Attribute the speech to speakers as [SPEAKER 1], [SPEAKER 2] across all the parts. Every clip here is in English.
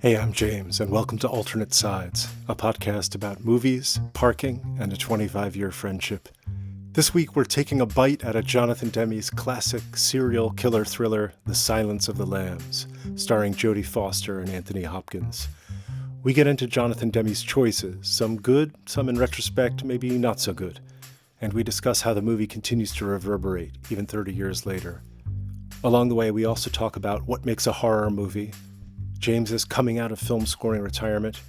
[SPEAKER 1] Hey, I'm James, and welcome to Alternate Sides, a podcast about movies, parking, and a 25-year friendship. This week, we're taking a bite out of Jonathan Demme's classic serial killer thriller, The Silence of the Lambs, starring Jodie Foster and Anthony Hopkins. We get into Jonathan Demme's choices, some good, some in retrospect, maybe not so good. And we discuss how the movie continues to reverberate, even 30 years later. Along the way, we also talk about what makes a horror movie, James's coming out of film scoring retirement,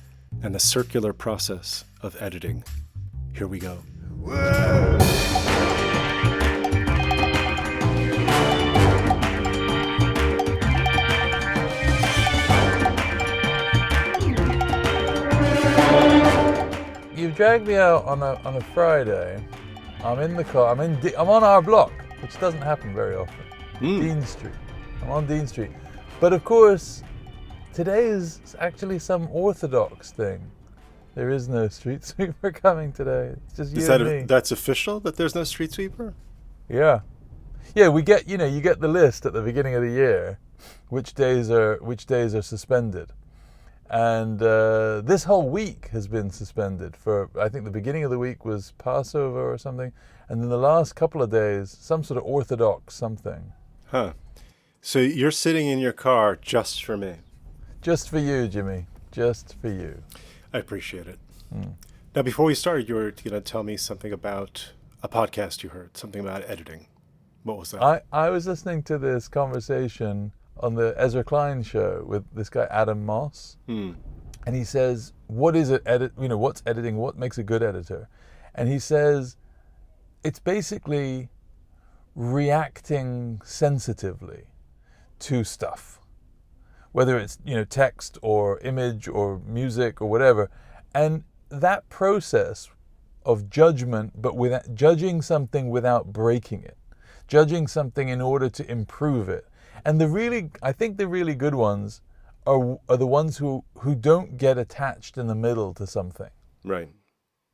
[SPEAKER 1] and the circular process of editing. Here we go. Whoa!
[SPEAKER 2] You dragged me out on a Friday. I'm in the car. I'm on our block, which doesn't happen very often. Dean Street. I'm on Dean Street, but of course, today is actually some orthodox thing. There is no street sweeper coming today. It's just you and me.
[SPEAKER 1] That's official, that there's no street sweeper?
[SPEAKER 2] Yeah. We get, you get the list at the beginning of the year, which days are suspended. And this whole week has been suspended for, I think the beginning of the week was Passover or something. And then the last couple of days, some sort of orthodox something.
[SPEAKER 1] Huh. So you're sitting in your car just for me.
[SPEAKER 2] Just for you, Jimmy. Just for you.
[SPEAKER 1] I appreciate it. Now, before we started, you were going to tell me something about a podcast you heard, something about editing. What was that?
[SPEAKER 2] I was listening to this conversation on the Ezra Klein show with this guy, Adam Moss. And he says, what is it? What's editing? What makes a good editor? And he says, it's basically reacting sensitively to stuff. Whether it's, text or image or music or whatever. And that process of judgment, but without judging something without breaking it, judging something in order to improve it. And I think the really good ones are the ones who don't get attached in the middle to something.
[SPEAKER 1] Right.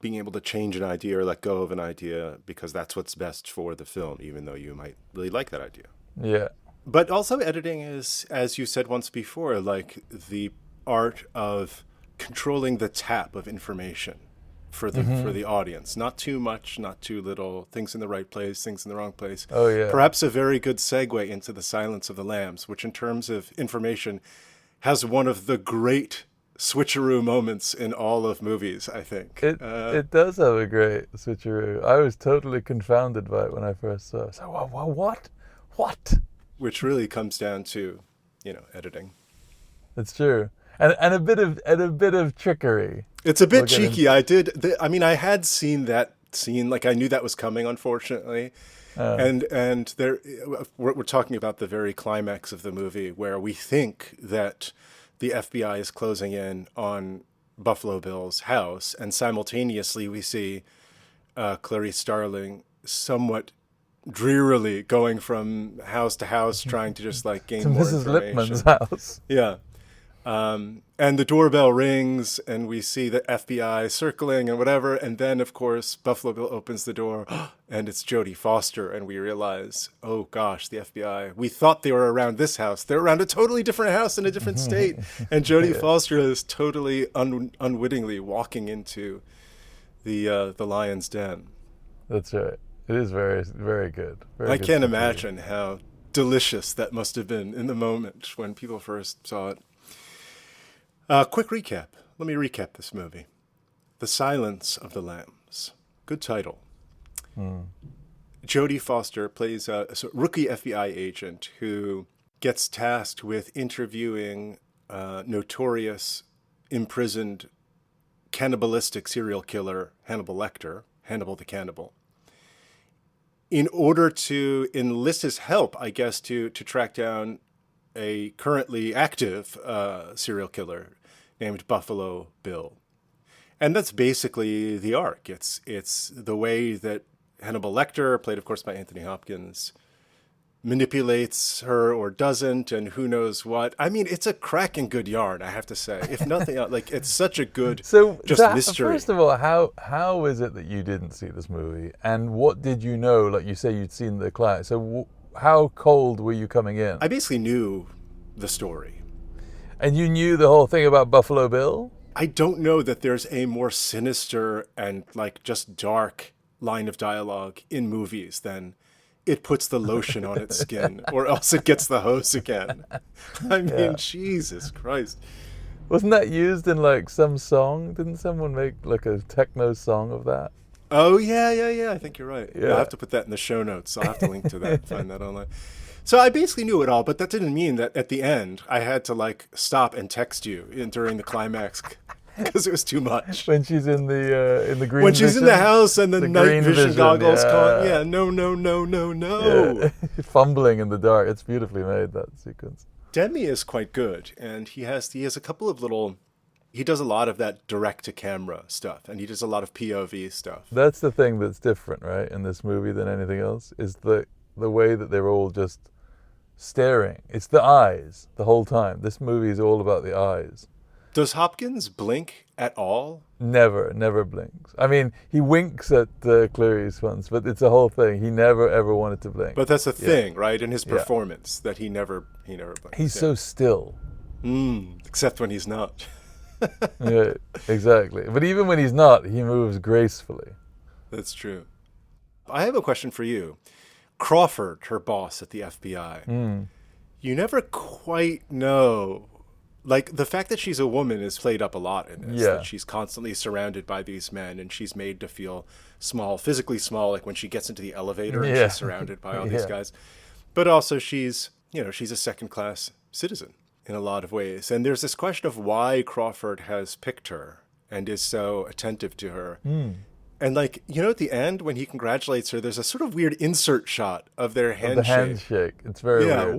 [SPEAKER 1] Being able to change an idea or let go of an idea because that's what's best for the film, even though you might really like that idea.
[SPEAKER 2] Yeah.
[SPEAKER 1] But also editing is, as you said once before, like the art of controlling the tap of information for the audience. Not too much, not too little, things in the right place, things in the wrong place.
[SPEAKER 2] Oh, yeah.
[SPEAKER 1] Perhaps a very good segue into The Silence of the Lambs, which in terms of information has one of the great switcheroo moments in all of movies, I think.
[SPEAKER 2] It does have a great switcheroo. I was totally confounded by it when I first saw it. So, what?
[SPEAKER 1] Which really comes down to, editing.
[SPEAKER 2] It's true, and a bit of trickery.
[SPEAKER 1] It's a bit cheeky. I had seen that scene, like I knew that was coming, unfortunately, and there we're talking about the very climax of the movie where we think that the FBI is closing in on Buffalo Bill's house, and simultaneously we see Clarice Starling somewhat drearily going from house to house trying to just gain more
[SPEAKER 2] Mrs.
[SPEAKER 1] information.
[SPEAKER 2] Lipman's house.
[SPEAKER 1] Yeah. And the doorbell rings and we see the FBI circling and whatever. And then, of course, Buffalo Bill opens the door and it's Jodie Foster. And we realize, oh gosh, the FBI, we thought they were around this house. They're around a totally different house in a different state. And Jodie Foster is totally unwittingly walking into the lion's den.
[SPEAKER 2] That's right. It is very, very good.
[SPEAKER 1] I can't imagine how delicious that must have been in the moment when people first saw it. Quick recap. Let me recap this movie. The Silence of the Lambs. Good title. Jodie Foster plays a rookie FBI agent who gets tasked with interviewing notorious, imprisoned, cannibalistic serial killer Hannibal Lecter, Hannibal the Cannibal, in order to enlist his help, I guess, to track down a currently active serial killer named Buffalo Bill. And that's basically the arc. It's the way that Hannibal Lecter, played, of course, by Anthony Hopkins, manipulates her or doesn't, and who knows what. I mean, it's a cracking good yarn, I have to say. If nothing else, it's such a good mystery.
[SPEAKER 2] First of all, how is it that you didn't see this movie? And what did you know? Like you say, you'd seen the client. So how cold were you coming in?
[SPEAKER 1] I basically knew the story.
[SPEAKER 2] And you knew the whole thing about Buffalo Bill?
[SPEAKER 1] I don't know that there's a more sinister and like just dark line of dialogue in movies than it puts the lotion on its skin or else it gets the hose again. I mean, Jesus Christ.
[SPEAKER 2] Wasn't that used in like some song? Didn't someone make like a techno song of that?
[SPEAKER 1] Oh, yeah. I think you're right.
[SPEAKER 2] Yeah.
[SPEAKER 1] I'll have to put that in the show notes. I'll have to link to that, find that online. So I basically knew it all, but that didn't mean that at the end I had to like stop and text you during the climax because it was too much.
[SPEAKER 2] When she's in the green
[SPEAKER 1] When she's
[SPEAKER 2] vision,
[SPEAKER 1] in the house and the night vision goggles come.
[SPEAKER 2] yeah.
[SPEAKER 1] Yeah, no.
[SPEAKER 2] Yeah. Fumbling in the dark. It's beautifully made, that sequence.
[SPEAKER 1] Demme is quite good, and he has a couple of little. He does a lot of that direct-to-camera stuff, and he does a lot of POV stuff.
[SPEAKER 2] That's the thing that's different, right, in this movie than anything else, is the way that they're all just staring. It's the eyes the whole time. This movie is all about the eyes.
[SPEAKER 1] Does Hopkins blink at all?
[SPEAKER 2] Never blinks. I mean, he winks at Clarice once, but it's a whole thing. He never ever wanted to blink.
[SPEAKER 1] But that's a thing, right? In his performance, that he never blinks.
[SPEAKER 2] He's so still.
[SPEAKER 1] Except when he's not.
[SPEAKER 2] Yeah, exactly. But even when he's not, he moves gracefully.
[SPEAKER 1] That's true. I have a question for you. Crawford, her boss at the FBI. You never quite know. Like, the fact that she's a woman is played up a lot in this.
[SPEAKER 2] Yeah.
[SPEAKER 1] That she's constantly surrounded by these men, and she's made to feel small, physically small, like when she gets into the elevator and she's surrounded by all these guys. But also she's a second-class citizen in a lot of ways. And there's this question of why Crawford has picked her and is so attentive to her. And like, at the end when he congratulates her, there's a sort of weird insert shot of their handshake.
[SPEAKER 2] The handshake. It's very weird.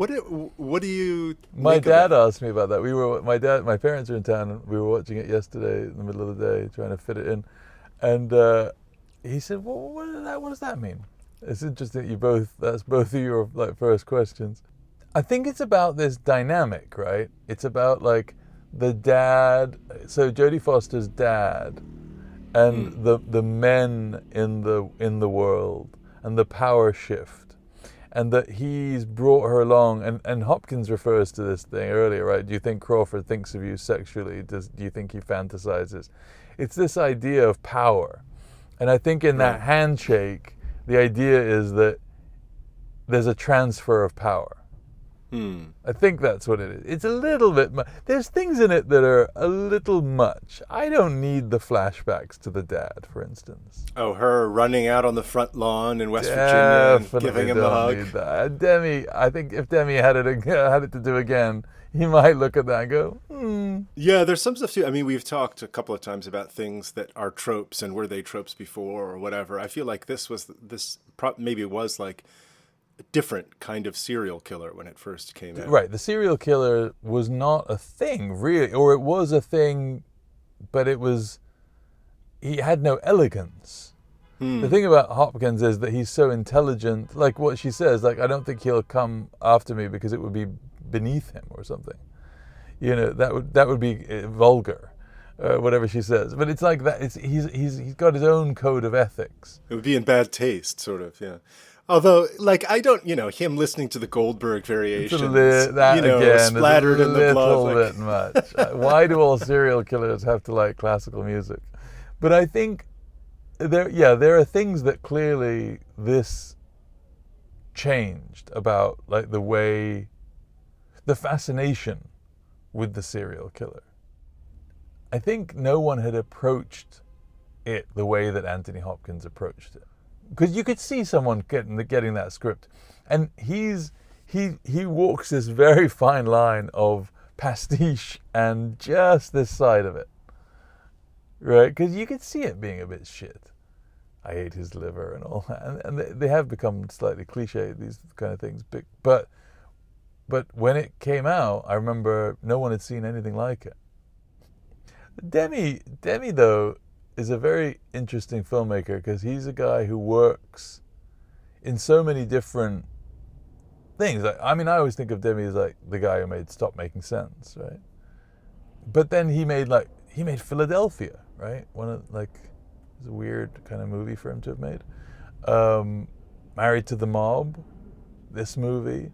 [SPEAKER 1] What do you
[SPEAKER 2] My
[SPEAKER 1] make
[SPEAKER 2] dad
[SPEAKER 1] of
[SPEAKER 2] asked me about that. My parents are in town, and we were watching it yesterday in the middle of the day, trying to fit it in. And he said, "Well, what does that mean?" It's interesting that that's both of your like first questions. I think it's about this dynamic, right? It's about like the dad. So Jodie Foster's dad. And the men in the world and the power shift, and that he's brought her along, and Hopkins refers to this thing earlier, right? Do you think Crawford thinks of you sexually? Do you think he fantasizes? It's this idea of power, and I think in that handshake, the idea is that there's a transfer of power. I think that's what it is. It's a little bit there's things in it that are a little much. I don't need the flashbacks to the dad, for instance.
[SPEAKER 1] Oh, her running out on the front lawn in West Virginia and giving him a hug.
[SPEAKER 2] Need that. Demme, I think if Demme had it to do again, he might look at that and go,
[SPEAKER 1] Yeah, there's some stuff too. I mean, we've talked a couple of times about things that are tropes and were they tropes before or whatever. I feel like this maybe was like different kind of serial killer when it first came out.
[SPEAKER 2] Right, the serial killer was not a thing, really, or it was a thing, but he had no elegance. The thing about Hopkins is that he's so intelligent, like what she says, like, I don't think he'll come after me because it would be beneath him or something. That would be vulgar, whatever she says. But it's like that, he's got his own code of ethics.
[SPEAKER 1] It would be in bad taste, sort of, yeah. Although, like, I don't, him listening to the Goldberg variations, splattered in the blood.
[SPEAKER 2] Bit much. Why do all serial killers have to like classical music? But I think there are things that clearly this changed about, like the fascination with the serial killer. I think no one had approached it the way that Anthony Hopkins approached it. Because you could see someone getting that script, and he walks this very fine line of pastiche and just this side of it, right? Because you could see it being a bit shit. I ate his liver and all that, and they have become slightly cliche, these kind of things. But when it came out, I remember no one had seen anything like it. Demme though is a very interesting filmmaker because he's a guy who works in so many different things. I mean, I always think of Demme as like the guy who made Stop Making Sense, right? But then he made Philadelphia, right? It's a weird kind of movie for him to have made. Married to the Mob, this movie.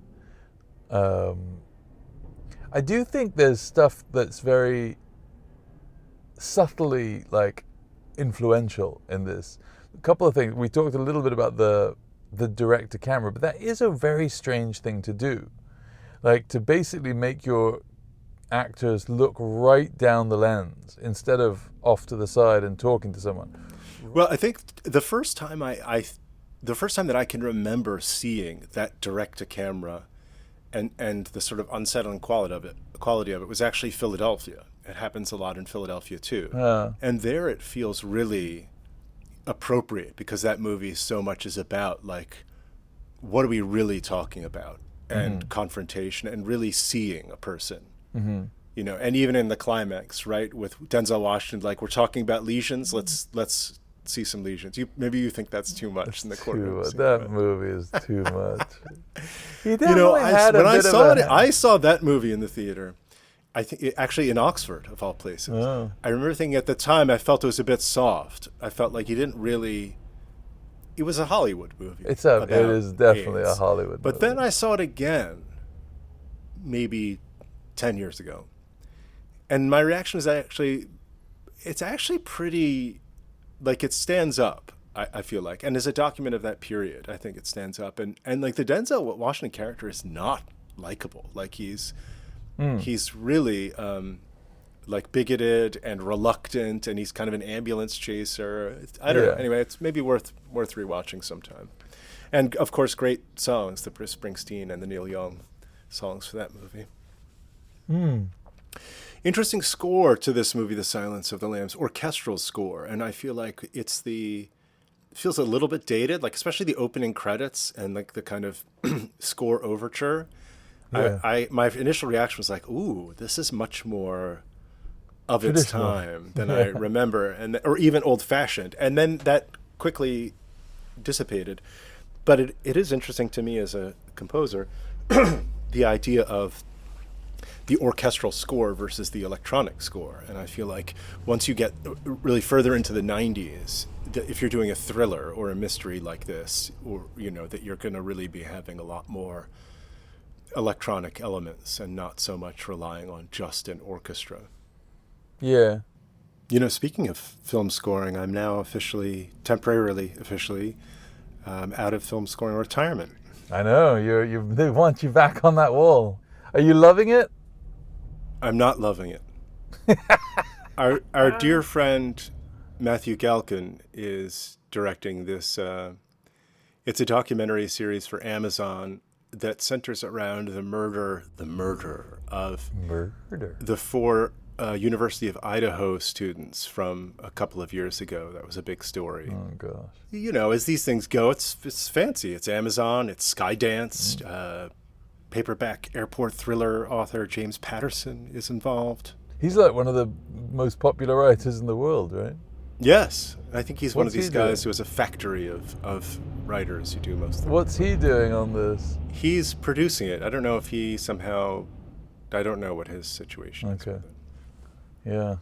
[SPEAKER 2] I do think there's stuff that's very subtly like influential in this. A couple of things. We talked a little bit about the direct to camera, but that is a very strange thing to do. Like to basically make your actors look right down the lens instead of off to the side and talking to someone.
[SPEAKER 1] Well, I think the first time the first time that I can remember seeing that direct to camera and the sort of unsettling quality of it was actually Philadelphia. It happens a lot in Philadelphia too. And there it feels really appropriate because that movie so much is about like, what are we really talking about? And confrontation and really seeing a person. You know, and even in the climax, right, with Denzel Washington, like, we're talking about lesions, let's see some lesions. Maybe you think that's too much in the courtroom.
[SPEAKER 2] That movie is too much.
[SPEAKER 1] I saw that movie in the theater. I think actually in Oxford, of all places. Oh. I remember thinking at the time, I felt it was a bit soft. I felt like he didn't really. It was a Hollywood movie.
[SPEAKER 2] It is definitely
[SPEAKER 1] AIDS.
[SPEAKER 2] A Hollywood
[SPEAKER 1] but
[SPEAKER 2] movie.
[SPEAKER 1] Then I saw it again, maybe 10 years ago. And my reaction is it's actually pretty, like, it stands up, I feel like. And as a document of that period, I think it stands up. And like the Denzel Washington character is not likable. Like he's really like bigoted and reluctant, and he's kind of an ambulance chaser. I don't know. Anyway, it's maybe worth rewatching sometime. And of course, great songs, the Bruce Springsteen and the Neil Young songs for that movie. Interesting score to this movie, The Silence of the Lambs, orchestral score. And I feel like it feels a little bit dated, like especially the opening credits and like the kind of score overture. Yeah. My initial reaction was like, ooh, this is much more of its time than I remember, or even old-fashioned. And then that quickly dissipated. But it is interesting to me as a composer, the idea of the orchestral score versus the electronic score. And I feel like once you get really further into the 90s, if you're doing a thriller or a mystery like this, or that you're going to really be having a lot more electronic elements and not so much relying on just an orchestra.
[SPEAKER 2] Yeah.
[SPEAKER 1] Speaking of film scoring, I'm now temporarily out of film scoring retirement.
[SPEAKER 2] I know, they want you back on that wall. Are you loving it?
[SPEAKER 1] I'm not loving it. Our dear friend Matthew Galkin is directing this. It's a documentary series for Amazon that centers around the murder of the 4 University of Idaho students from a couple of years ago. That was a big story.
[SPEAKER 2] Oh gosh!
[SPEAKER 1] As these things go, it's fancy. It's Amazon. It's Skydance. Paperback airport thriller author James Patterson is involved.
[SPEAKER 2] He's like one of the most popular writers in the world, right?
[SPEAKER 1] Yes. I think he's one of these guys who has a factory of writers who do most of it.
[SPEAKER 2] What's he doing on this?
[SPEAKER 1] He's producing it. I don't know if I don't know what his situation is with it.
[SPEAKER 2] Yeah.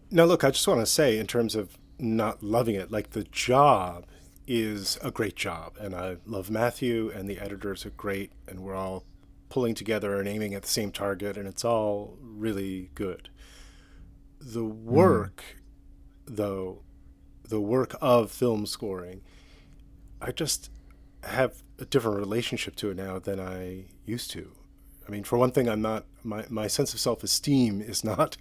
[SPEAKER 1] Now, look, I just want to say, in terms of not loving it, like, the job is a great job, and I love Matthew, and the editors are great, and we're all pulling together and aiming at the same target, and it's all really good. The work, though, the work of film scoring, I just have a different relationship to it now than I used to. I mean, for one thing, I'm not my sense of self-esteem is not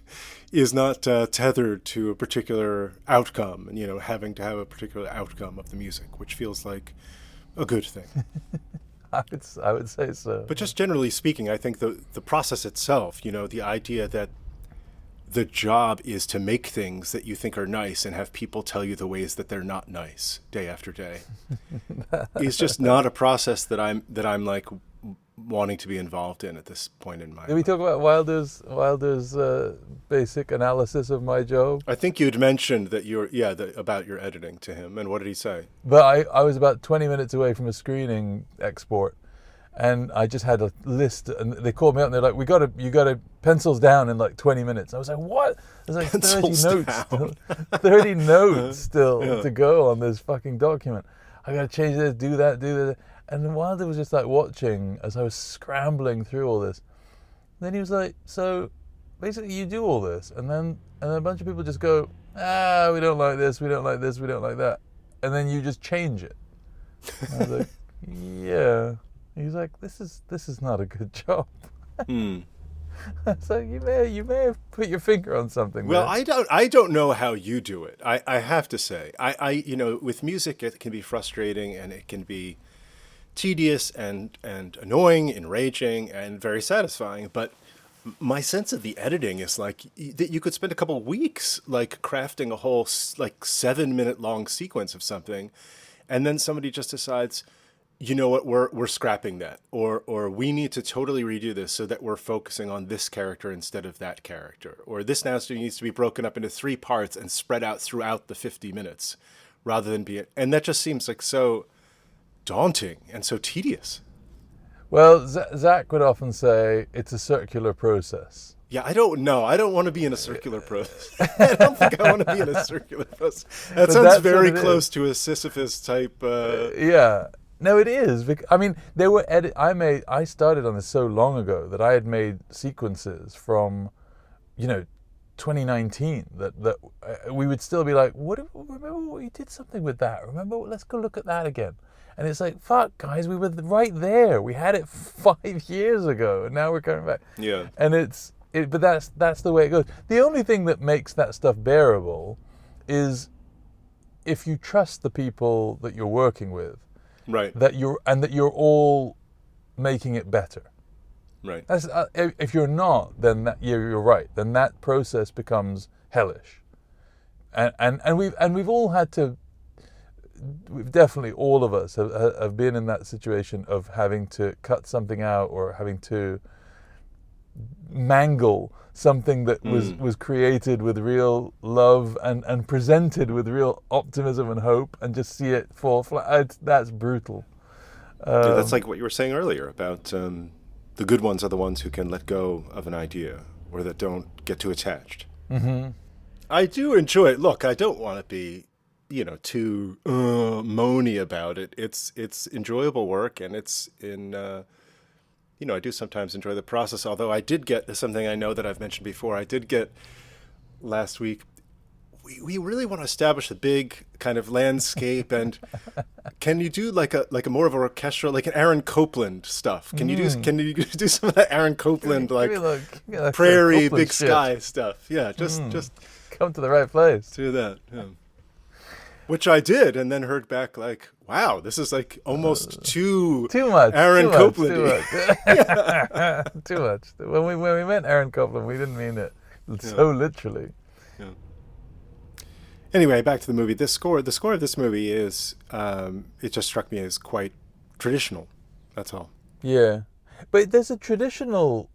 [SPEAKER 1] tethered to a particular outcome, and having to have a particular outcome of the music, which feels like a good thing.
[SPEAKER 2] I would say so.
[SPEAKER 1] But just generally speaking, I think the process itself, the idea that the job is to make things that you think are nice and have people tell you the ways that they're not nice day after day, is just not a process that I'm like wanting to be involved in at this point in my life.
[SPEAKER 2] Did we talk about Wilder's basic analysis of my job?
[SPEAKER 1] I think you'd mentioned that about your editing to him, and what did he say?
[SPEAKER 2] But I was about 20 minutes away from a screening export, and I just had a list, and they called me up and they're like, you got to pencils down in like 20 minutes. I was like, what? There's like 30 notes still to go on this fucking document. I got to change this, do that. And then Wilder was just like watching as I was scrambling through all this. Then he was like, so basically you do all this, and then a bunch of people just go, we don't like this, we don't like this, we don't like that, and then you just change it. And I was like, yeah. He's like, this is not a good job. So you may have put your finger on something.
[SPEAKER 1] Well,
[SPEAKER 2] there.
[SPEAKER 1] I don't know how you do it. I have to say, I with music it can be frustrating and it can be tedious and annoying, enraging, and very satisfying. But my sense of the editing is like that you could spend a couple of weeks like crafting a whole like 7-minute long sequence of something, and then somebody just decides, you know what, we're scrapping that, or we need to totally redo this so that we're focusing on this character instead of that character, or this now needs to be broken up into 3 parts and spread out throughout the 50 minutes rather than be, and that just seems like so daunting and so tedious.
[SPEAKER 2] Well, Zach would often say it's a circular process.
[SPEAKER 1] Yeah, I don't know. I don't want to be in a circular process. I don't think I want to be in a circular process. That sounds very close to a Sisyphus type.
[SPEAKER 2] Yeah. No, it is. I mean, there were I started on this so long ago that I had made sequences from, 2019 that we would still be like, remember we did something with that. Remember, let's go look at that again. And it's like, fuck, guys, we were right there. We had it 5 years ago, and now we're coming back.
[SPEAKER 1] Yeah.
[SPEAKER 2] And but that's the way it goes. The only thing that makes that stuff bearable is if you trust the people that you're working with.
[SPEAKER 1] Right.
[SPEAKER 2] That you're all making it better.
[SPEAKER 1] Right.
[SPEAKER 2] That's, if you're not, then you're right. Then that process becomes hellish. And we've all had to. We've definitely, all of us have been in that situation of having to cut something out or having to mangle something that was created with real love and presented with real optimism and hope, and just see it fall flat. That's brutal.
[SPEAKER 1] Yeah, that's like what you were saying earlier about the good ones are the ones who can let go of an idea or that don't get too attached.
[SPEAKER 2] Mm-hmm.
[SPEAKER 1] I do enjoy it. Look, I don't want to be, too moany about it. It's enjoyable work, and it's in. I do sometimes enjoy the process, although I did get something I know that I've mentioned before. I did get last week. We really want to establish a big kind of landscape, and can you do like a more of an orchestral, like an Aaron Copland stuff? Can you do some of that Aaron Copland prairie, big sky stuff? Yeah, just
[SPEAKER 2] come to the right place.
[SPEAKER 1] Do that. Yeah. Which I did, and then heard back like, wow, this is like almost too
[SPEAKER 2] much
[SPEAKER 1] Aaron Copland.
[SPEAKER 2] Too much. When we meant Aaron Copland, we didn't mean it so literally.
[SPEAKER 1] Yeah. Anyway, back to the movie. The score of this movie is, it just struck me as quite traditional. That's all.
[SPEAKER 2] Yeah, but there's a traditionalness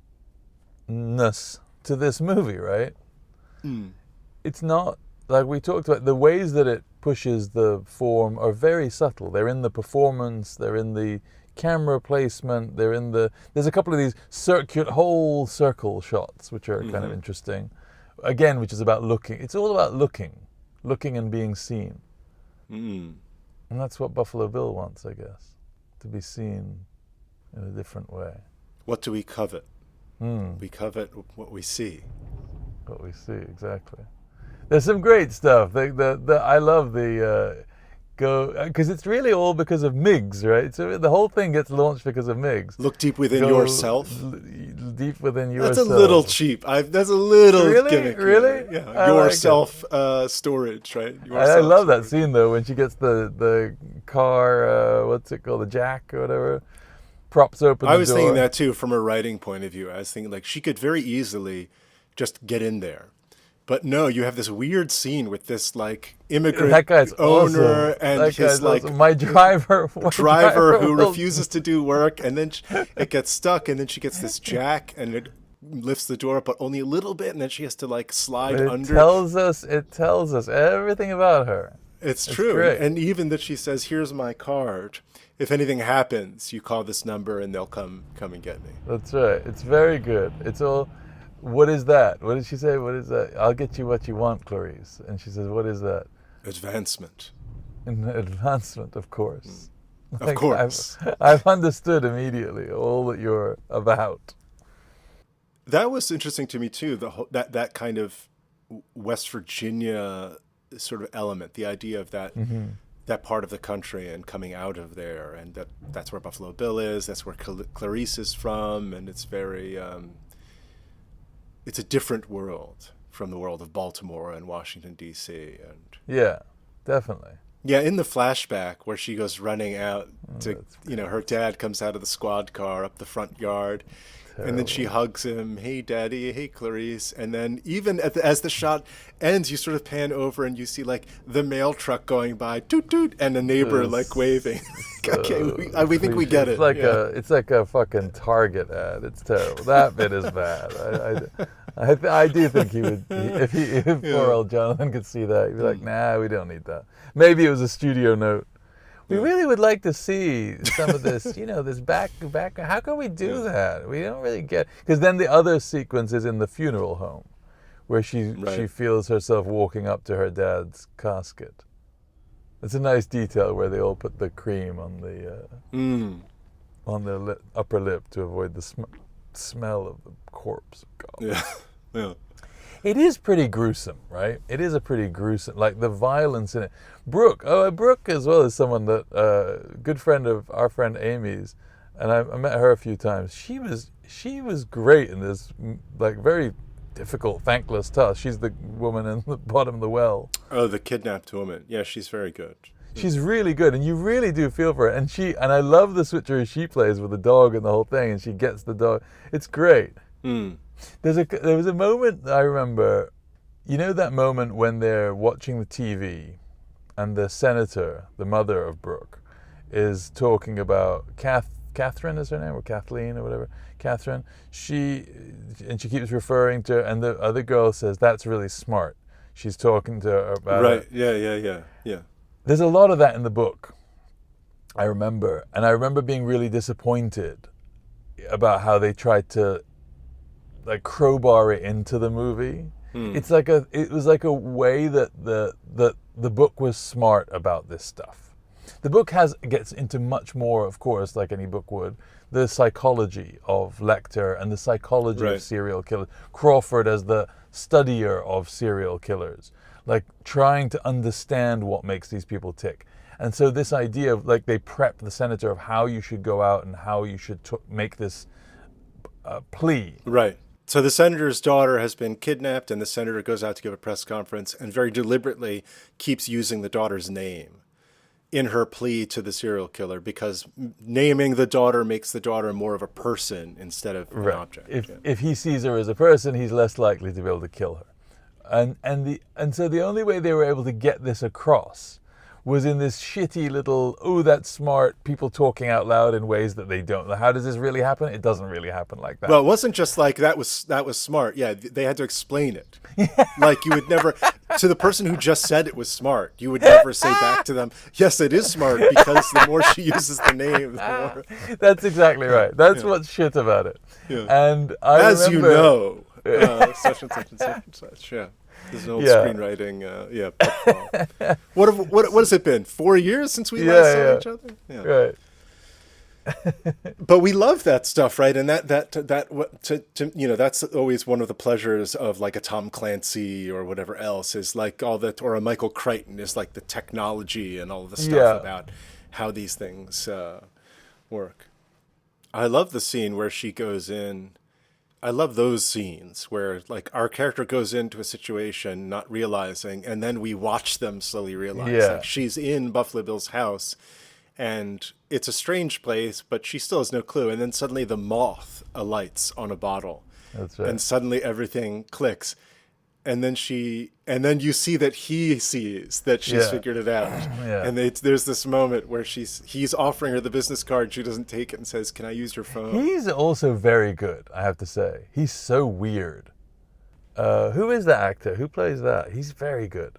[SPEAKER 2] to this movie, right? It's not like we talked about. The ways that it pushes the form are very subtle. They're in the performance, they're in the camera placement, there's a couple of these whole circle shots which are kind of interesting. Again, which is about looking. It's all about looking and being seen. And that's what Buffalo Bill wants, I guess, to be seen in a different way.
[SPEAKER 1] What do we covet? We covet what we see.
[SPEAKER 2] What we see, exactly. There's some great stuff. I love the because it's really all because of Miggs, right? So the whole thing gets launched because of Miggs.
[SPEAKER 1] Look deep within yourself.
[SPEAKER 2] Deep within yourself.
[SPEAKER 1] That's a little cheap. That's a little gimmick.
[SPEAKER 2] Really?
[SPEAKER 1] Yeah. Yourself storage, right?
[SPEAKER 2] I love that scene though when she gets the car. What's it called? The jack or whatever. Props open.
[SPEAKER 1] I was thinking that too from a writing point of view. I was thinking like she could very easily just get in there. But no, you have this weird scene with this like immigrant owner
[SPEAKER 2] awesome.
[SPEAKER 1] and his like
[SPEAKER 2] awesome. My driver
[SPEAKER 1] who refuses to do work, and then it gets stuck, and then she gets this jack and it lifts the door up, but only a little bit, and then she has to like slide under.
[SPEAKER 2] It tells us everything about her.
[SPEAKER 1] It's true, great. And even that she says, "Here's my card. If anything happens, you call this number, and they'll come and get me."
[SPEAKER 2] That's right. It's very good. It's all. What is that? What did she say? What is that? I'll get you what you want, Clarice. And she says, what is that?
[SPEAKER 1] Advancement.
[SPEAKER 2] Advancement, of course.
[SPEAKER 1] Of course.
[SPEAKER 2] I've understood immediately all that you're about.
[SPEAKER 1] That was interesting to me too. That kind of West Virginia sort of element, the idea of that part of the country and coming out of there, and that's where Buffalo Bill is. That's where Clarice is from, and it's very it's a different world from the world of Baltimore and Washington D.C. and
[SPEAKER 2] Yeah, definitely.
[SPEAKER 1] yeah, in the flashback where she goes running out to, her dad comes out of the squad car up the front yard. And then she hugs him, hey, Daddy, hey, Clarice. And then even as the shot ends, you sort of pan over and you see, like, the mail truck going by, toot, toot, and a neighbor, like, waving. Okay, we think we get it.
[SPEAKER 2] It's like a fucking Target ad. It's terrible. That bit is bad. I do think he would, if poor old Jonathan could see that, he'd be like, nah, we don't need that. Maybe it was a studio note. We really would like to see some of this, this back. How can we do that? We don't really get, because then the other sequence is in the funeral home, where she feels herself walking up to her dad's casket. It's a nice detail where they all put the cream on the on their upper lip to avoid the smell of the corpse. God.
[SPEAKER 1] Yeah, yeah.
[SPEAKER 2] It is pretty gruesome, right? It is a pretty gruesome, like the violence in it. Brooke as well is someone that, good friend of our friend Amy's, and I met her a few times. She was great in this, like, very difficult, thankless task. She's the woman in the bottom of the well.
[SPEAKER 1] Oh, the kidnapped woman. Yeah, she's very good.
[SPEAKER 2] She's really good, and you really do feel for her. And I love the switcheroo she plays with the dog and the whole thing, and she gets the dog. It's great. There was a moment I remember, that moment when they're watching the TV and the senator, the mother of Brooke, is talking about Catherine is her name, or Kathleen or whatever, Catherine. She keeps referring to, and the other girl says, that's really smart. She's talking to her about it.
[SPEAKER 1] Right, yeah.
[SPEAKER 2] There's a lot of that in the book, I remember. And I remember being really disappointed about how they tried to, like, crowbar it into the movie. It was like a way that the book was smart about this stuff. The book gets into much more, of course, like any book would, the psychology of Lecter and the psychology of serial killers. Crawford as the studier of serial killers, like trying to understand what makes these people tick. And so this idea of, like, they prep the senator of how you should go out and how you should make this plea.
[SPEAKER 1] Right. So the senator's daughter has been kidnapped, and the senator goes out to give a press conference and very deliberately keeps using the daughter's name in her plea to the serial killer, because naming the daughter makes the daughter more of a person instead of an object.
[SPEAKER 2] If he sees her as a person, he's less likely to be able to kill her. And so the only way they were able to get this across was in this shitty little, that's smart, people talking out loud in ways that they don't. How does this really happen? It doesn't really happen like that.
[SPEAKER 1] Well, it wasn't just like that was smart. Yeah, they had to explain it. Like, you would never, to the person who just said it was smart, you would never say back to them, yes, it is smart, because the more she uses the name, the more.
[SPEAKER 2] That's exactly right. That's what's shit about it.
[SPEAKER 1] Yeah.
[SPEAKER 2] And
[SPEAKER 1] as remember, you know, such and such and such and such, yeah. There's an old screenwriting, pitfall. What has it been? 4 years since we last saw each other? Yeah.
[SPEAKER 2] Right.
[SPEAKER 1] But we love that stuff, right? And that's always one of the pleasures of, like, a Tom Clancy or whatever else, is like all that, or a Michael Crichton, is like the technology and all the stuff about how these things work. I love the scene where she goes in. I love those scenes where, like, our character goes into a situation not realizing, and then we watch them slowly realize.
[SPEAKER 2] Yeah.
[SPEAKER 1] Like, she's in Buffalo Bill's house, and it's a strange place, but she still has no clue. And then suddenly the moth alights on a bottle.
[SPEAKER 2] That's right.
[SPEAKER 1] And suddenly everything clicks. And then you see that he sees that she's figured it out.
[SPEAKER 2] Yeah.
[SPEAKER 1] And there's this moment where he's offering her the business card. She doesn't take it and says, "Can I use your phone?"
[SPEAKER 2] He's also very good, I have to say. He's so weird. Who is that actor? Who plays that? He's very good.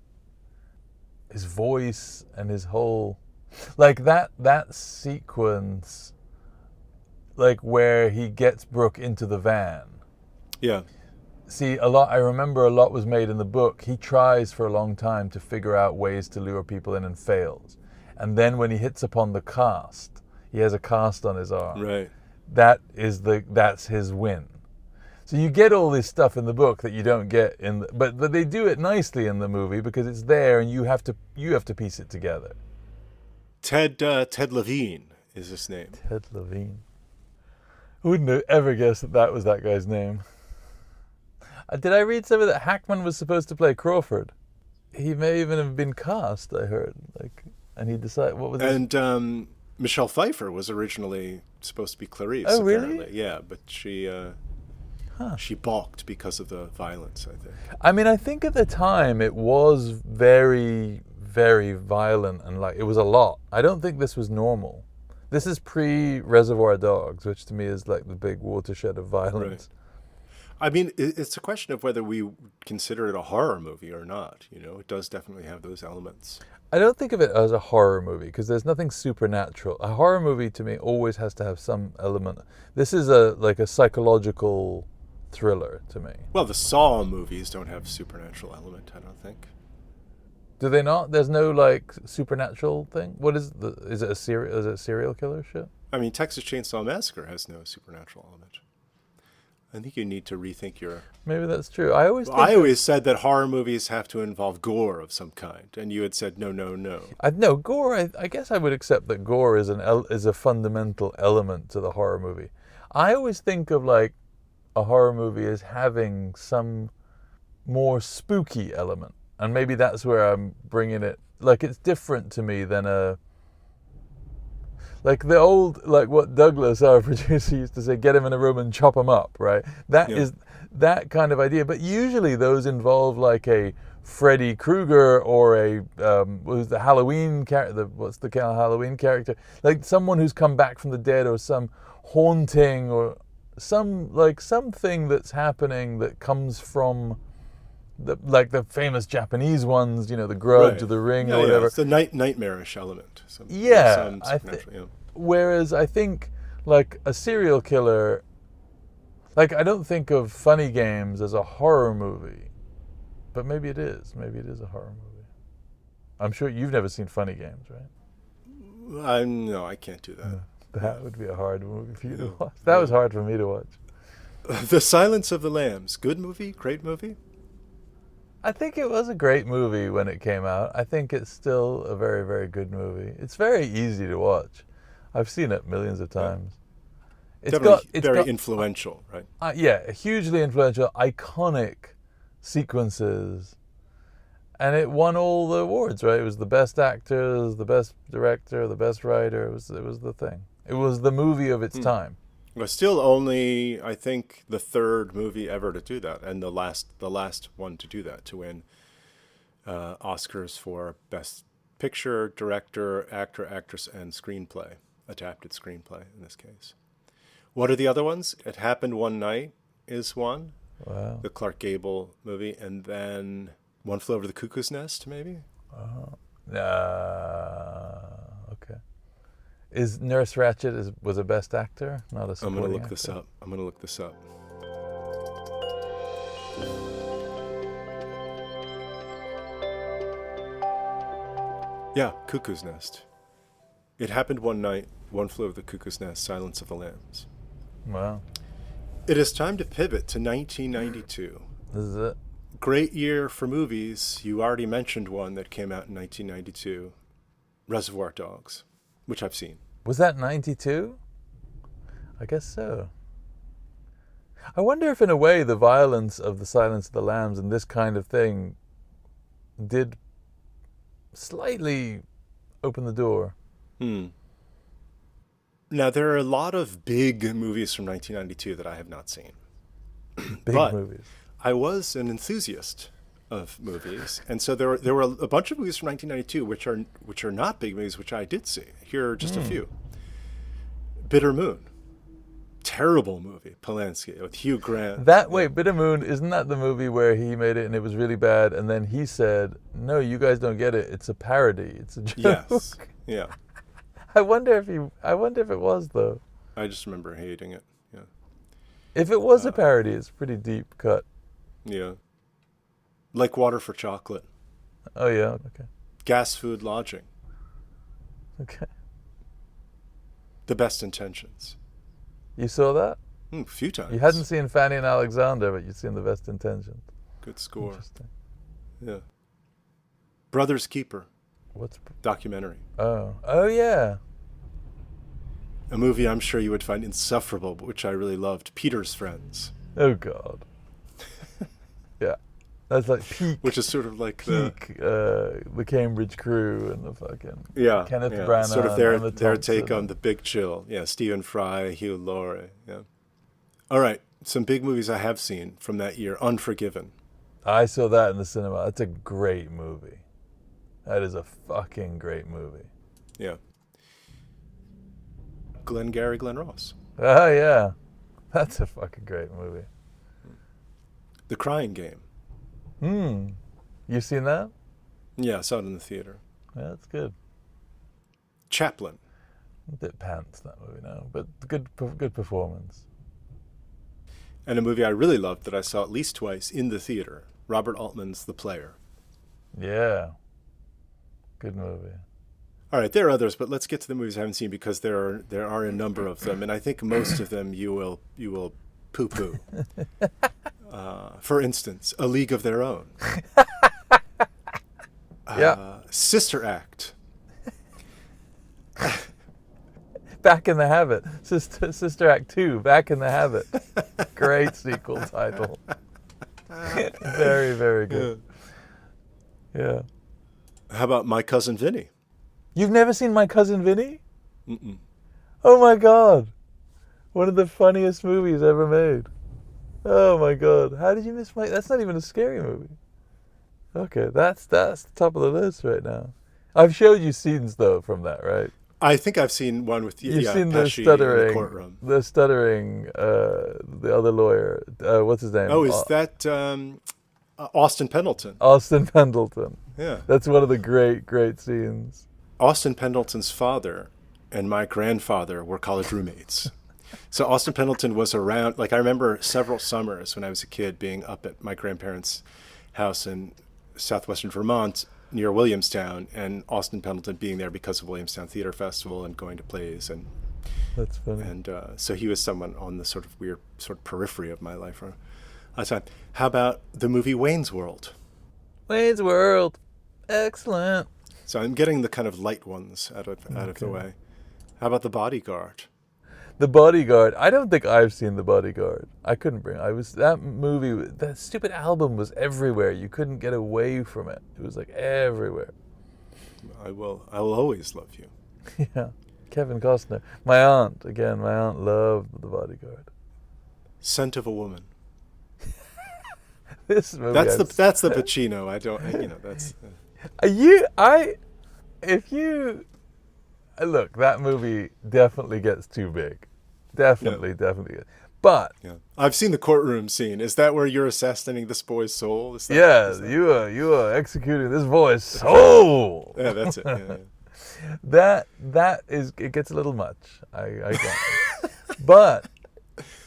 [SPEAKER 2] His voice and his whole, like, that sequence, like, where he gets Brooke into the van.
[SPEAKER 1] Yeah.
[SPEAKER 2] See, I remember a lot was made in the book. He tries for a long time to figure out ways to lure people in and fails. And then when he hits upon the cast, he has a cast on his arm.
[SPEAKER 1] Right.
[SPEAKER 2] That's his win. So you get all this stuff in the book that you don't get in the, but they do it nicely in the movie because it's there and you have to piece it together.
[SPEAKER 1] Ted Levine is his name.
[SPEAKER 2] Ted Levine. I wouldn't have ever guessed that was that guy's name. Did I read somewhere that Hackman was supposed to play Crawford? He may even have been cast, I heard. And he decided, what was it?
[SPEAKER 1] And Michelle Pfeiffer was originally supposed to be Clarice.
[SPEAKER 2] Oh, really?
[SPEAKER 1] Apparently. Yeah, but she balked because of the violence, I think.
[SPEAKER 2] I mean, I think at the time it was very, very violent and it was a lot. I don't think this was normal. This is pre-Reservoir Dogs, which to me is like the big watershed of violence.
[SPEAKER 1] Right. I mean, it's a question of whether we consider it a horror movie or not. It does definitely have those elements.
[SPEAKER 2] I don't think of it as a horror movie because there's nothing supernatural. A horror movie to me always has to have some element. This is a psychological thriller to me.
[SPEAKER 1] Well, the Saw movies don't have supernatural element, I don't think.
[SPEAKER 2] Do they not? There's no supernatural thing. What is is it a serial killer shit?
[SPEAKER 1] I mean, Texas Chainsaw Massacre has no supernatural element. I think you need to rethink your...
[SPEAKER 2] Maybe that's true. I
[SPEAKER 1] always said that horror movies have to involve gore of some kind, and you had said no.
[SPEAKER 2] No, gore. I guess I would accept that gore is a fundamental element to the horror movie. I always think of a horror movie as having some more spooky element, and maybe that's where I'm bringing it. It's different to me than the old, what Douglas, our producer, used to say, get him in a room and chop him up, right? That is that kind of idea. But usually those involve a Freddy Krueger or who's the Halloween character, what's the kind of Halloween character? Someone who's come back from the dead or some haunting or something that's happening that comes from the famous Japanese ones, The Grudge or The Ring or whatever.
[SPEAKER 1] Yeah, it's the nightmarish element.
[SPEAKER 2] Whereas I think a serial killer, I don't think of Funny Games as a horror movie, but maybe it is. Maybe it is a horror movie. I'm sure you've never seen Funny Games, right?
[SPEAKER 1] No, I can't do that.
[SPEAKER 2] No, that would be a hard movie for you to watch. That was hard for me to watch.
[SPEAKER 1] The Silence of the Lambs. Good movie? Great movie?
[SPEAKER 2] I think it was a great movie when it came out. I think it's still a very, very good movie. It's very easy to watch. I've seen it millions of times.
[SPEAKER 1] It's very influential, right?
[SPEAKER 2] Hugely influential, iconic sequences. And it won all the awards, right? It was the best actor, the best director, the best writer. It was the thing. It was the movie of its time.
[SPEAKER 1] Well, still only, I think, the third movie ever to do that, and the last one to do that, to win Oscars for Best Picture, Director, Actor, Actress, and Screenplay, adapted screenplay in this case. What are the other ones? It Happened One Night is one.
[SPEAKER 2] Wow.
[SPEAKER 1] The Clark Gable movie, and then One Flew Over the Cuckoo's Nest, maybe?
[SPEAKER 2] Okay. Is Nurse Ratched was a best actor, not a supporting
[SPEAKER 1] I'm going to look this up. Yeah, Cuckoo's Nest. It Happened One Night, One Flew Over the Cuckoo's Nest, Silence of the Lambs.
[SPEAKER 2] Wow.
[SPEAKER 1] It is time to pivot to 1992.
[SPEAKER 2] This is it.
[SPEAKER 1] Great year for movies. You already mentioned one that came out in 1992, Reservoir Dogs, which I've seen.
[SPEAKER 2] Was that 92? I guess so. I wonder if in a way the violence of The Silence of the Lambs and this kind of thing did slightly open the door.
[SPEAKER 1] Now, there are a lot of big movies from 1992 that I have not seen.
[SPEAKER 2] Big movies.
[SPEAKER 1] I was an enthusiast of movies, and so there were a bunch of movies from 1992 which are not big movies, which I did see. Here are just a few. Bitter Moon, terrible movie, Polanski with Hugh Grant.
[SPEAKER 2] Bitter Moon, isn't that the movie where he made it and it was really bad, and then he said, "No, you guys don't get it. It's a parody. It's a joke."
[SPEAKER 1] Yes, yeah.
[SPEAKER 2] I wonder if it was though.
[SPEAKER 1] I just remember hating it. Yeah.
[SPEAKER 2] If it was a parody, it's a pretty deep cut.
[SPEAKER 1] Yeah. Like Water for Chocolate.
[SPEAKER 2] Oh yeah, okay.
[SPEAKER 1] Gas, Food, Lodging.
[SPEAKER 2] Okay.
[SPEAKER 1] The Best Intentions.
[SPEAKER 2] You saw that?
[SPEAKER 1] A few times.
[SPEAKER 2] You hadn't seen Fanny and Alexander, but you'd seen The Best Intentions.
[SPEAKER 1] Good score.
[SPEAKER 2] Interesting.
[SPEAKER 1] Yeah. Brother's Keeper.
[SPEAKER 2] What's...
[SPEAKER 1] Documentary.
[SPEAKER 2] Oh yeah.
[SPEAKER 1] A movie I'm sure you would find insufferable, but which I really loved. Peter's Friends.
[SPEAKER 2] Oh God. Yeah. That's like peak.
[SPEAKER 1] Which is sort of like
[SPEAKER 2] the Cambridge Crew and the fucking Kenneth Branagh.
[SPEAKER 1] Sort of their take
[SPEAKER 2] Thompson.
[SPEAKER 1] on The Big Chill. Yeah, Stephen Fry, Hugh Laurie. Yeah. All right, some big movies I have seen from that year. Unforgiven.
[SPEAKER 2] I saw that in the cinema. That's a great movie. That is a fucking great movie.
[SPEAKER 1] Yeah. Glengarry Glen Ross.
[SPEAKER 2] Oh yeah. That's a fucking great movie.
[SPEAKER 1] The Crying Game.
[SPEAKER 2] You seen that?
[SPEAKER 1] Yeah, I saw it in the theater.
[SPEAKER 2] Yeah, that's good.
[SPEAKER 1] Chaplin.
[SPEAKER 2] A bit pants, that movie now, but good performance.
[SPEAKER 1] And a movie I really loved that I saw at least twice in the theater. Robert Altman's The Player.
[SPEAKER 2] Yeah. Good movie.
[SPEAKER 1] All right, there are others, but let's get to the movies I haven't seen because there are a number of them, and I think most of them you will poo-poo. For instance, A League of Their Own.
[SPEAKER 2] Yeah.
[SPEAKER 1] Sister Act.
[SPEAKER 2] Back in the Habit. Sister Act 2, Back in the Habit. Great sequel title. Very, very good. Yeah.
[SPEAKER 1] How about My Cousin Vinny?
[SPEAKER 2] You've never seen My Cousin Vinny?
[SPEAKER 1] Mm-mm.
[SPEAKER 2] Oh my God. One of the funniest movies ever made. Oh my God. How did you miss that's not even a scary movie. Okay, that's the top of the list right now. I've showed you scenes though from that, right?
[SPEAKER 1] I think I've seen one with
[SPEAKER 2] You've seen
[SPEAKER 1] Pesci
[SPEAKER 2] the stuttering,
[SPEAKER 1] in the courtroom.
[SPEAKER 2] The other lawyer. What's his name?
[SPEAKER 1] Oh, is that Austin Pendleton?
[SPEAKER 2] Austin Pendleton.
[SPEAKER 1] Yeah.
[SPEAKER 2] That's one of the great scenes.
[SPEAKER 1] Austin Pendleton's father and my grandfather were college roommates. So Austin Pendleton was around, like I remember several summers when I was a kid being up at my grandparents' house in southwestern Vermont near Williamstown, and Austin Pendleton being there because of Williamstown Theater Festival and going to plays. And
[SPEAKER 2] that's funny.
[SPEAKER 1] And so he was someone on the sort of weird sort of periphery of my life. How about the movie Wayne's World?
[SPEAKER 2] Wayne's World. Excellent.
[SPEAKER 1] So I'm getting the kind of light ones out of the way. How about The Bodyguard?
[SPEAKER 2] The Bodyguard. I don't think I've seen The Bodyguard. I couldn't bring. That movie. That stupid album was everywhere. You couldn't get away from it. It was like everywhere.
[SPEAKER 1] I will always love you.
[SPEAKER 2] Yeah. Kevin Costner. My aunt loved The Bodyguard.
[SPEAKER 1] Scent of a Woman.
[SPEAKER 2] This movie.
[SPEAKER 1] That's the Pacino. I don't. That's.
[SPEAKER 2] Look, that movie definitely gets too big. Definitely. But
[SPEAKER 1] yeah. I've seen the courtroom scene. Is that where you're assassinating this boy's soul? Is that,
[SPEAKER 2] you are executing this boy's soul.
[SPEAKER 1] Yeah, that's it. Yeah.
[SPEAKER 2] That is, it gets a little much. I get it. But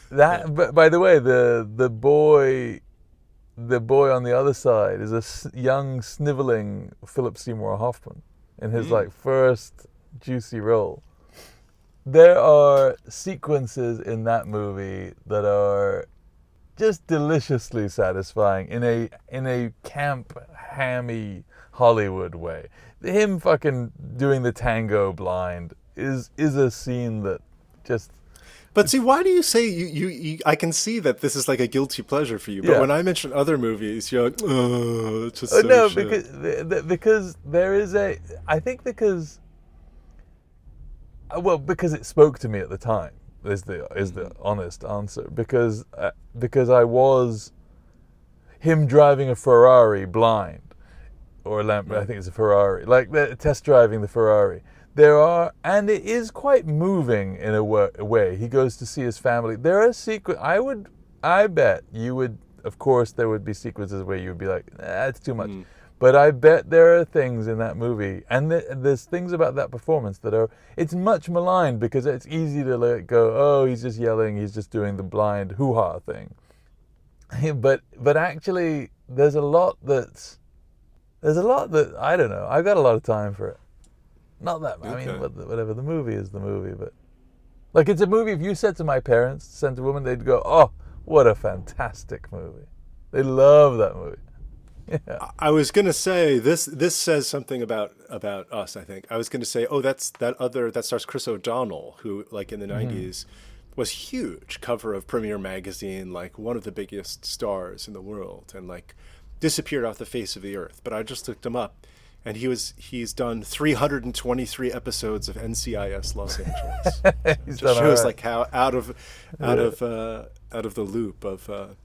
[SPEAKER 2] but by the way, the boy on the other side is a young sniveling Philip Seymour Hoffman in his first juicy role. There are sequences in that movie that are just deliciously satisfying in a camp, hammy Hollywood way. Him fucking doing the tango blind is a scene that just.
[SPEAKER 1] But see, why do you say you? I can see that this is like a guilty pleasure for you. But when I mention other movies, you're like, oh, it's just so
[SPEAKER 2] no,
[SPEAKER 1] shit.
[SPEAKER 2] because there is because it spoke to me at the time. Is the honest answer, because I was him driving a Ferrari blind, or a Lamp. I think it's a Ferrari, like test driving the Ferrari. And it is quite moving in a way. He goes to see his family. There are I bet you would, of course, there would be sequences where you would be like, it's too much. But I bet there are things in that movie, and there's things about that performance it's much maligned because it's easy to let it go, oh, he's just yelling, he's just doing the blind hoo-ha thing. But actually, there's a lot that, I don't know, I've got a lot of time for it. Not that, I mean, whatever, the movie is the movie, but Like, it's a movie, if you said to my parents, Scent of Woman, they'd go, oh, what a fantastic movie. They love that movie. Yeah.
[SPEAKER 1] I was gonna say this says something about us, I think. I was gonna say, oh, that stars Chris O'Donnell, who like in the '90s was huge, cover of Premiere magazine, like one of the biggest stars in the world, and like disappeared off the face of the earth. But I just looked him up, and he's done 323 episodes of NCIS Los Angeles.
[SPEAKER 2] He's
[SPEAKER 1] Just
[SPEAKER 2] done
[SPEAKER 1] shows
[SPEAKER 2] all right.
[SPEAKER 1] like how out of the loop of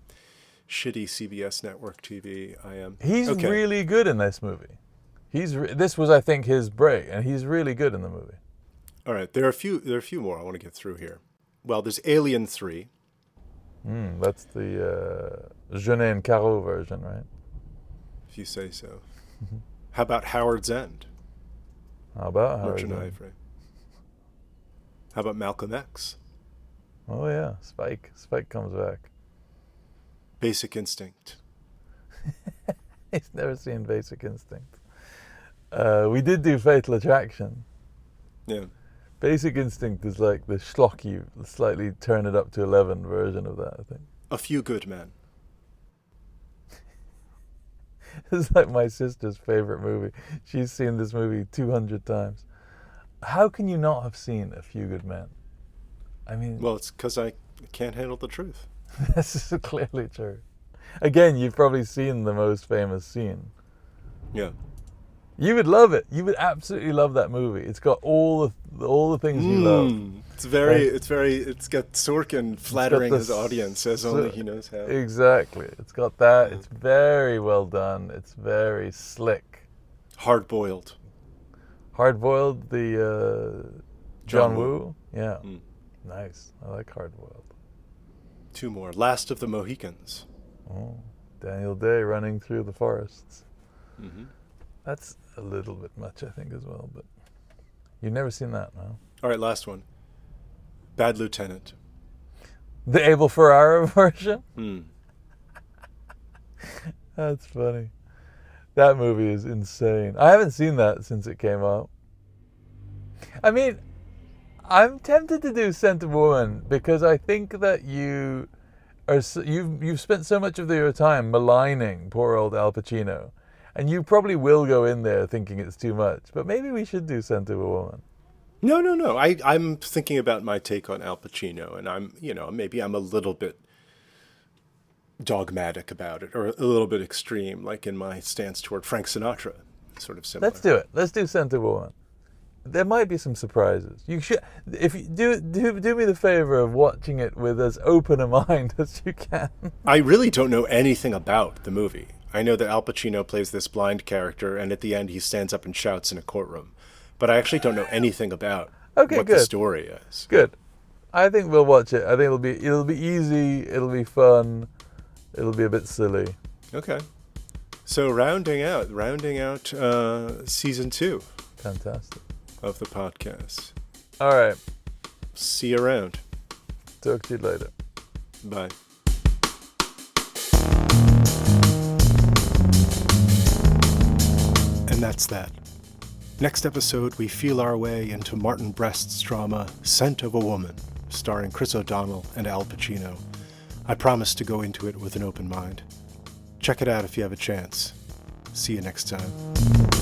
[SPEAKER 1] shitty CBS network TV I am.
[SPEAKER 2] He's
[SPEAKER 1] Okay.
[SPEAKER 2] really good in this movie. This was, I think, his break, and he's really good in the movie.
[SPEAKER 1] All right, there are a few more I want to get through here. Well, there's Alien 3.
[SPEAKER 2] That's the Jeunet and Caro version, right?
[SPEAKER 1] If you say so. How about Howard's End?
[SPEAKER 2] How about Howard?
[SPEAKER 1] Merchant Ivory. How about Malcolm X?
[SPEAKER 2] Oh yeah, Spike. Spike comes back.
[SPEAKER 1] Basic Instinct.
[SPEAKER 2] He's never seen Basic Instinct. We did do Fatal Attraction.
[SPEAKER 1] Yeah.
[SPEAKER 2] Basic Instinct is like the schlocky, slightly turn it up to 11 version of that, I think.
[SPEAKER 1] A Few Good Men.
[SPEAKER 2] It's like my sister's favorite movie. She's seen this movie 200 times. How can you not have seen A Few Good Men? I mean,
[SPEAKER 1] Well, it's because I can't handle the truth.
[SPEAKER 2] this is clearly true. Again, you've probably seen the most famous scene.
[SPEAKER 1] Yeah.
[SPEAKER 2] You would love it. You would absolutely love that movie. It's got all the things you love.
[SPEAKER 1] It's got Sorkin flattering his audience as only he knows how.
[SPEAKER 2] Exactly. It's got that. It's very well done. It's very slick.
[SPEAKER 1] Hard Boiled.
[SPEAKER 2] Hard Boiled, the John Woo. Yeah.
[SPEAKER 1] Mm.
[SPEAKER 2] Nice. I like Hard Boiled.
[SPEAKER 1] Two more. Last of the Mohicans.
[SPEAKER 2] Oh, Daniel Day running through the forests.
[SPEAKER 1] Mm-hmm.
[SPEAKER 2] That's a little bit much, I think, as well. But you've never seen that, no?
[SPEAKER 1] All right, last one. Bad Lieutenant.
[SPEAKER 2] The Abel Ferrara version?
[SPEAKER 1] Hmm.
[SPEAKER 2] That's funny. That movie is insane. I haven't seen that since it came out. I mean, I'm tempted to do Scent of Woman because I think that you've spent so much of your time maligning poor old Al Pacino, and you probably will go in there thinking it's too much. But maybe we should do Scent of a Woman.
[SPEAKER 1] No. I'm thinking about my take on Al Pacino, and maybe I'm a little bit dogmatic about it, or a little bit extreme, like in my stance toward Frank Sinatra, sort of similar.
[SPEAKER 2] Let's do it. Let's do Scent of a Woman. There might be some surprises. You should, if you do me the favor of watching it with as open a mind as you can.
[SPEAKER 1] I really don't know anything about the movie. I know that Al Pacino plays this blind character, and at the end he stands up and shouts in a courtroom. But I actually don't know anything about what
[SPEAKER 2] good.
[SPEAKER 1] the story is.
[SPEAKER 2] Good. I think we'll watch it. I think it'll be easy. It'll be fun. It'll be a bit silly.
[SPEAKER 1] Okay. So rounding out season 2
[SPEAKER 2] Fantastic.
[SPEAKER 1] of the podcast.
[SPEAKER 2] All right.
[SPEAKER 1] See you around.
[SPEAKER 2] Talk to you later.
[SPEAKER 1] Bye. And that's that. Next episode, we feel our way into Martin Brest's drama, Scent of a Woman, starring Chris O'Donnell and Al Pacino. I promise to go into it with an open mind. Check it out if you have a chance. See you next time.